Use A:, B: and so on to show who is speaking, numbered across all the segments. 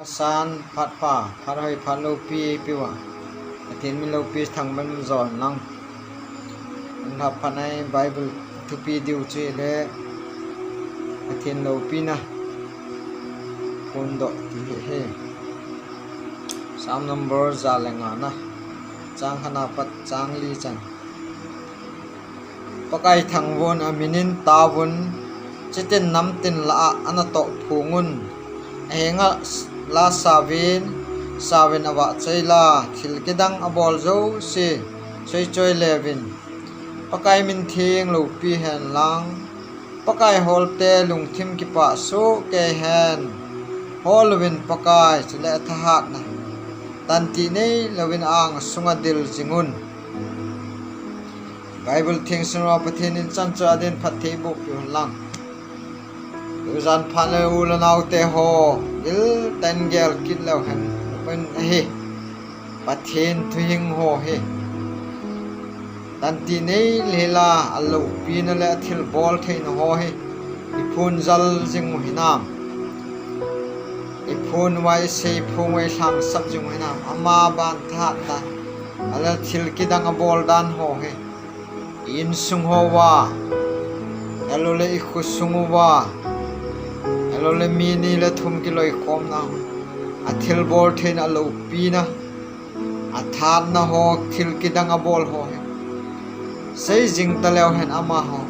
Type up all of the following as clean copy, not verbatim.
A: san phat pa phat hoi phat lo pi piwa athin min lo pi thang ban zon lang an ha phanai bible thu pi diu che le athin lo pi na kun do ti he sam number za lenga na chang hana pat chang li chan pakai thang won aminin tawun chitin nam tin la ana to phungun enga la savin awa chaila thilkidang abol zo se choi choi levin pakai min thing lo pi hen lang pakai holte lungthim ki pa so ke hen holwin pakai chile thahat na tanti nei lawin ang sunga dil jingun bible thing sunwa pathin in chancha den phathei bok yu lang uzan phane ulanau te ho il ten gel kit lo han pen he pathin thuing ho he tanti nei lela allo pina le thil bol thein ho he iphun zal jing hinam iphun wai sei phung wai sang sap jing hinam ama ban tha ta ala thil kidang bol dan ho he in sung ho wa alo le ikhu sung wa alo le mini le thum ki loi khom na athil bol thein alo pina athan na ho thil kidang bol ho he sei jing talew hen ama ho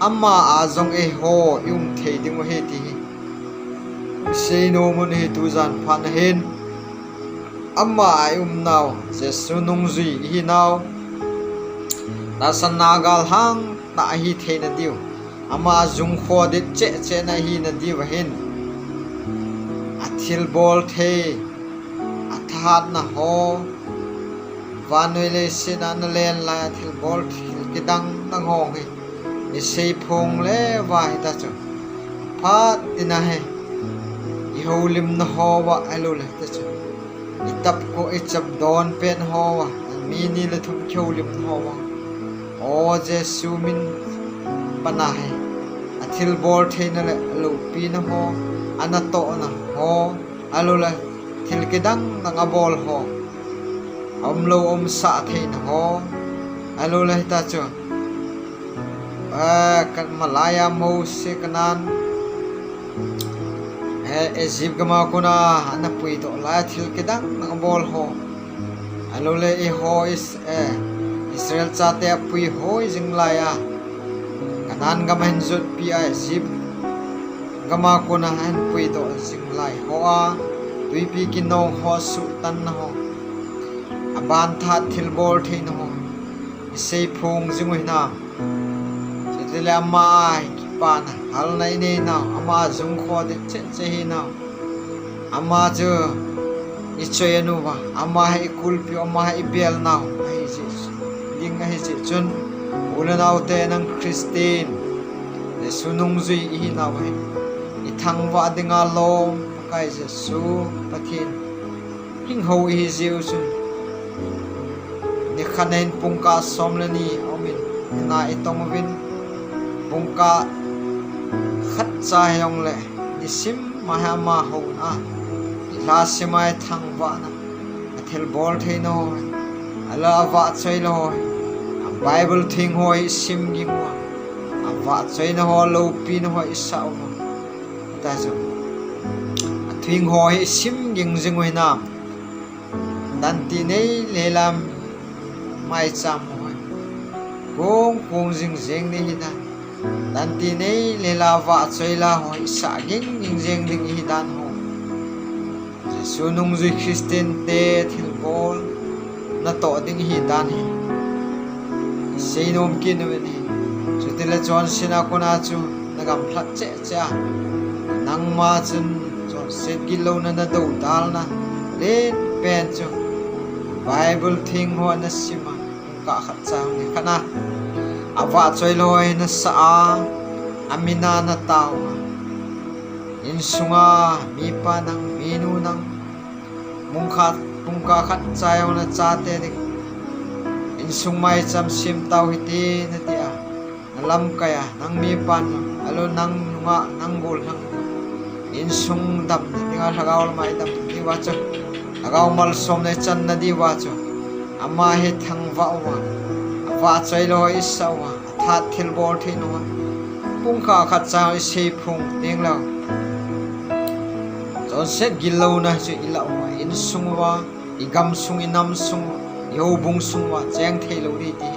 A: ama azong e ho yung thei ding he ti sei no mun he tu zan phan hen ama naw jesu nung zui hi naw na san nagal hang na hi thei na diu ama jung kho de che na hi na diu hen athil bol the athat na ho vanwele sinan len la thil bol thil kidang tang hong he ni sei phung le vai ta chu phat tina he I holim na ho wa alo le ta chu itap ko ichap don pen ho wa mini le thum kholim ho wa o jesu min pana he athil bol theina le alo pi na ho anato na ho alo le thil kidang na bol ho lo sa thein ho alo le ta chu kan malaya mo se kanan Egypt gama kuna ana pui to la thil kidang na bol ho alo le e ho is Israel chate pui ho jing la ya kanan gamen zut pi Egypt gama kuna han pui to jing lai ho a tui pi kino ho su tan na ho aban tha thil bol thein ho sei phung jingoi na chele amai ki pan hal nai nei na ama jung kho de che hi na ama ju ichoyanu wa ama hi kulpi ama hi bel na hi ji ding hi ji chun ulanau te nang christine le sunung zui hi na wa I thang wa dinga lom kai je su pathin hing ho hi jiu sun ni khanen pungka somlani omin na itong win pungka khat cha yong le ni sim mahama ho na la simai thang wa na athil bol theino ala wa choi lo bible thing hoi sim ging wa wa choi na ho lo pin ho isa wa ta so thing hoi sim ging jing hoi na dan ti nei lelam mai cham hoi kong jing jing ni hi na dan ti nei lela wa choi la hoi sa ging jing ding hi dan ho jesu nung zui christian te thil bol na to ding hi dan hi sei nom kin ni chu tele chon sina kona chu nagam phat che nang ma chun chon set gi lo na do dal na le pen chu bible thing ho na sima ka khat cha ni khana awa choi loi na sa amina na taw in sunga mi pa nang minu nang mungka khat chayo na cha te ni in sungmai cham sim taw hiti na tia nalam kaya nang mi pan alo nang nunga nang gol nang in sung dam ni nga thagaw mai dam wacho agau mal som ne chan na di wacho ama he thang wa wa chai lo isawa tha thil bol the no pung kha khat cha se phung teng lo chon set gilo na chu ilawa in sungwa igam sung inam sung yo bung sungwa cheng thei lo ri ti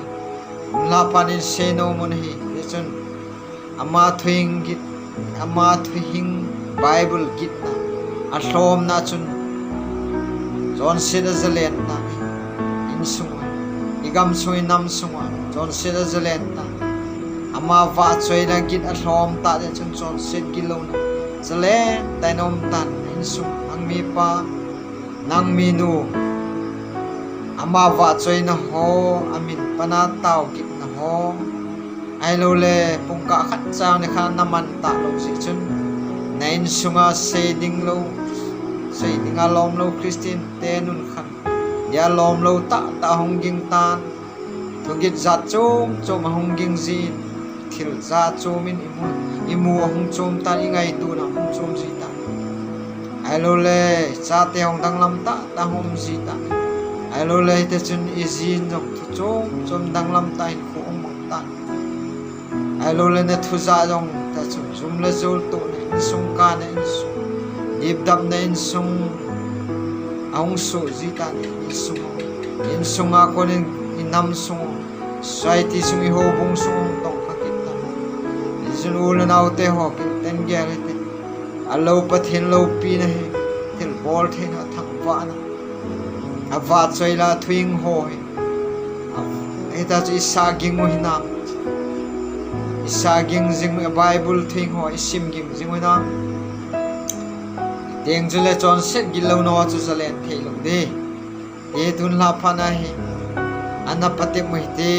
A: la panin se no mon hi chon ama thuing git ama thuing bible git na a hlom na chun chon set zalen na in sungwa igam sung inam sungwa chon set zalen na ama va choi na git a hlom ta de chon set gilo na zale tainom tan in sung ang mi pa nang minu ama va choi na ho amin pana tau git na ho ai lo le pungka khat chang ne khan naman ta lo si chun nain sunga seding a lom lo christian te nun khan ya lom lo ta honging tan thugit za chom honging ji thil za chomin imu hong chom ta ingai tu na hong chom ji ta ai lo le cha te hong dang lam ta hom ji ta ai lo le te chun izin jok thu chom dang lam ta in khu ong mong ta ai lo le ne thu za jong ta chum zum le zul tu ne in sung ka ne in sung dip dap ne in sung aung su ji ta ne in sung a ko in nam sung sai ti sung i ho bung sung tong ka kit ta izun ul na te ho kin ten ge le te alo pathin lo pi ne til bol the na thang wa na ava choi la thuing ho he ta chi sa ging mo hinam isa ging jing bible thuing ho isim ging jing mo na teng jule chon set gilo no chu zalen thei lo de e tun la phana he ana pate mo te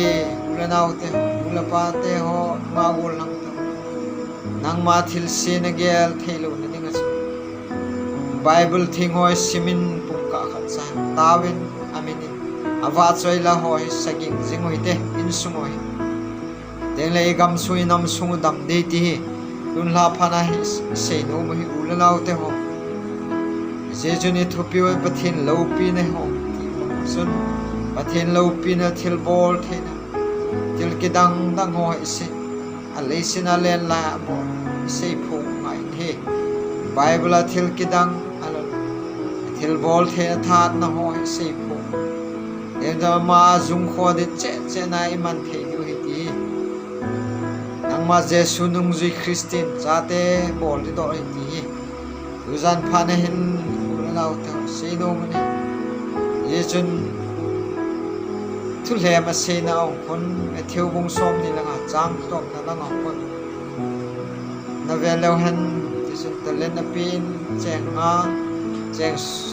A: ulanau te ulapa te ho ma gol nang to nang ma thil se na gel thei lo na ding chu bible thing ho simin pungka khat sa tawin amin awa choi la ho saging jing ho te in sung ho teng le gam sui nam sung dam de ti tun la phana he se no mo hi ulanau te ho je juni thupi wa pathin lo pi ne ho sun pathin lo pi na thil bol thena til kidang dang ho ise a leisin a len la mo ise phung ngai he bible a thil kidang alo thil bol the that na ho ise phung e da ma jung kho de che na iman the yu hi ti nang ma jesu nung ji christian chate bol di do hi ti uzan phane hin ulanau te se no mane ye chun thu le ma se na ong kon e theu bung som ni la chang top na la ngok kon na ve lo han ti sun ta len na pin cheng nga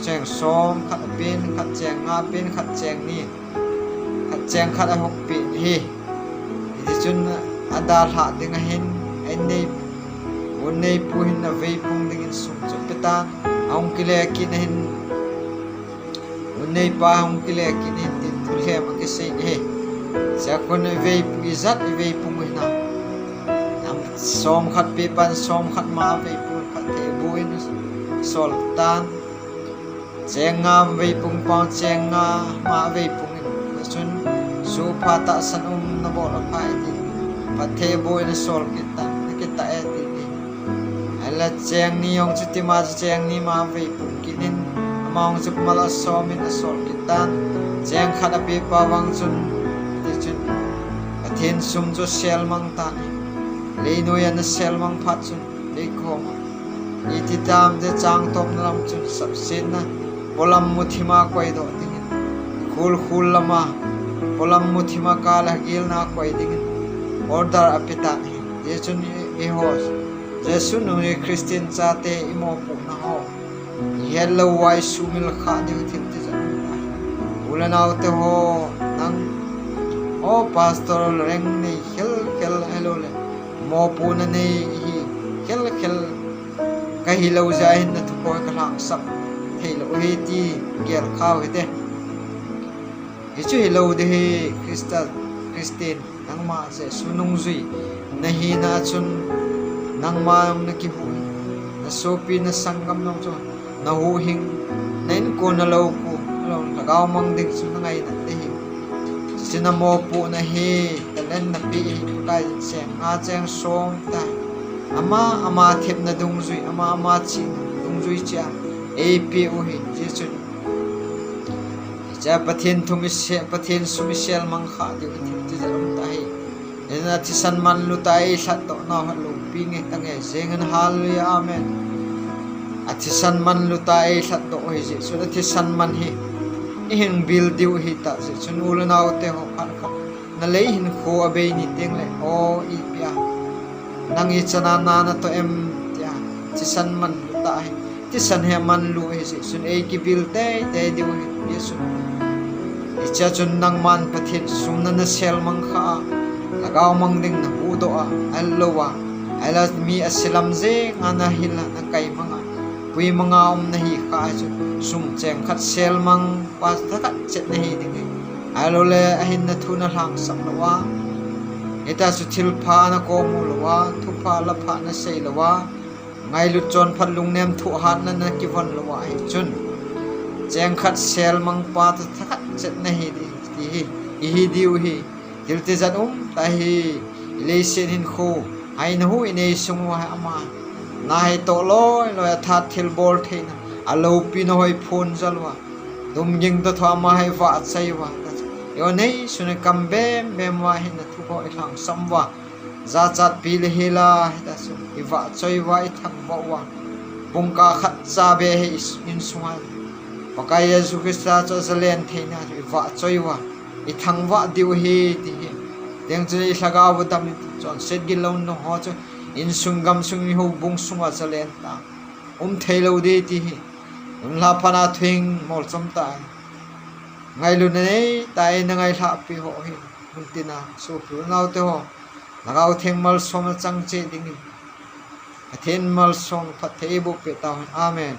A: cheng som khat pin khat cheng nga pin khat cheng ni khat cheng khat a hok pi hi ti chun adal ha ding a hin en nei un nei pu hin na ve pung ding in sum chu peta ong kile kin hin un nei pa ong kile kin hin tin thu le ma ke sei he sa kon ve pu izat ve pu mu na am som khat pe pan som khat ma ve pu khat te buin sol tan chenga ve pung pa chenga ma ve pung chun su pha ta san na bo la pai ti pathe buin sol kita e ti ala cheng ni yong chuti ma cheng ni ma ve pung kinin among chup mala somin asol kitan cheng khana pe pawang chun ti chun athin sum jo sel mang ta ni leino yan sel mang phat chun le khom iti tam de chang tom lam chun sab sin na polam muthima koi do tingin khul lama polam muthima kala gil na koi dingin order apita ye chun e hos jesu nu e christian chate imo pu na ho hello wai sumil kha de thil te ja ulanau te ho nang o pastor reng ni hel hello le mo pu na nei hi hel ka hi lo ja hin na thu ko ka lang sap thei lo he ti gel khaw he te hi chu hello de he christian nang ma se sunung zui na hi na chun nang ma na ki hu na sopi na sangam nang cho na hu hing ko na lo ku lo lagaw mang ding su na ngai na te hi sinamo pu na hi talen na pi kai se nga cheng som ta ama thep na dung zui ama chi dung zui cha ap u hi je chu cha pathin thumi se pathin sumi sel mang kha di ti jaram ta hi ena thi san man lu tai sat to na ha lu pi nge tange zengan hallelujah amen athi san man lu tai sat to oi je so thi san man hi hin bil diu hi ta je chun ul na te ho khan kha na lei hin kho abe ni teng le o I pia nang I chana na na to em ya thi san man lu ta hi thi san he man lu hi je sun e ki bil te diu hi yesu icha chun nang man pathin sum na sel mang kha lagaw mang ding na hu do a allowa ala mi asilam je ngana hila na kai manga pui manga na hi kha chu sum cheng khat sel mang pas thakat chet na hi ding alole ahin na thuna hlang sak lawa eta su thil pha na ko mu lawa thu pha la pha na sei lawa ngai lu chon phat lung nem thu hat na na ki von lawa hi chun cheng khat sel mang pa thakat chet na hi hi diu hi dilte zan ta hi le sen hin kho ai na hu ine sung wa ama na hai to loi lo tha thil bol theina alo pi no hoi phone jalwa dum jing to tha ma hai wa chai wa yo nei sune kam be wa hin na thu ko thang samwa za chat pi le hela ta su I wa choi wa I thang wa wa bung ka khat cha be he in sunga pakai Yesu Krista cho zalen theina I wa choi wa I thang wa diu he ti he deng chu I thlaga bu tam chon set gi lo no ho chu in sungam sungi ho bung sunga zalen ta thailo de ti he la pana thing mol chom ta ngai lu nei tai na ngai tha pi ho hi muntina so pu nau te ho lagaw theng mal som chang che ding athen mal som phathei bu pe ta amen